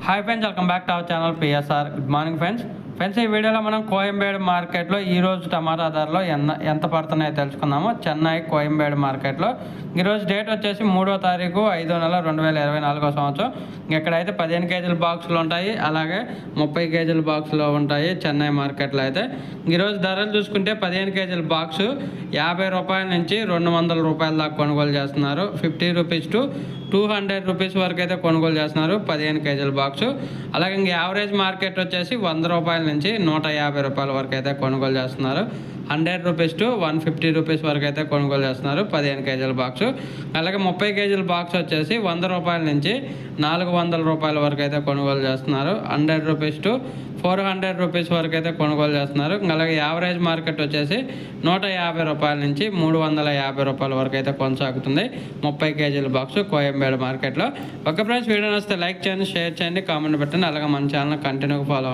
Hi friends, welcome back to our channel PSR. Good morning friends. ఈ వీడియోలో మనం కోయంబేడు మార్కెట్లో ఈరోజు టమాటా ధరలు ఎంత పడుతున్నాయో తెలుసుకుందాము. చెన్నై కోయంబేడు మార్కెట్లో ఈరోజు డేట్ వచ్చేసి 3వ తారీఖు 5వ నెల 2024 సంవత్సరం. ఇక్కడైతే 15 కేజీల బాక్సులు ఉంటాయి, అలాగే 30 కేజీల బాక్సులు ఉంటాయి చెన్నై మార్కెట్లో. అయితే ఈరోజు ధరలు చూసుకుంటే 15 కేజీల బాక్సు 50 రూపాయల నుంచి 200 రూపాయల దాకా కొనుగోలు చేస్తున్నారు. 50 రూపీస్ టు 200 రూపీస్ వరకు అయితే కొనుగోలు చేస్తున్నారు 15 కేజీల బాక్సు. అలాగే ఇంక యావరేజ్ మార్కెట్ వచ్చేసి 100 రూపాయల నుంచి 150 రూపాయల వరకు అయితే కొనుగోలు చేస్తున్నారు. 100 రూపీస్ టు 150 రూపీస్ వరకు అయితే కొనుగోలు చేస్తున్నారు 15 కేజీల బాక్సు. అలాగే 30 కేజీల బాక్స్ వచ్చేసి 100 రూపాయల నుంచి 400 రూపాయల వరకు అయితే కొనుగోలు చేస్తున్నారు. 100 రూపీస్ టు 400 రూపీస్ వరకు అయితే కొనుగోలు చేస్తున్నారు. అలాగే యావరేజ్ మార్కెట్ వచ్చేసి 150 రూపాయల నుంచి 350 రూపాయల వరకు అయితే కొనసాగుతుంది 30 కేజీల బాక్సు కోయంబేడు మార్కెట్లో. ఒక ఫ్రెండ్స్, వీడియో వస్తే లైక్ చేయండి, షేర్ చేయండి, కామెంట్ పెట్టండి. అలాగే మన ఛానల్ కంటిన్యూగా ఫాలో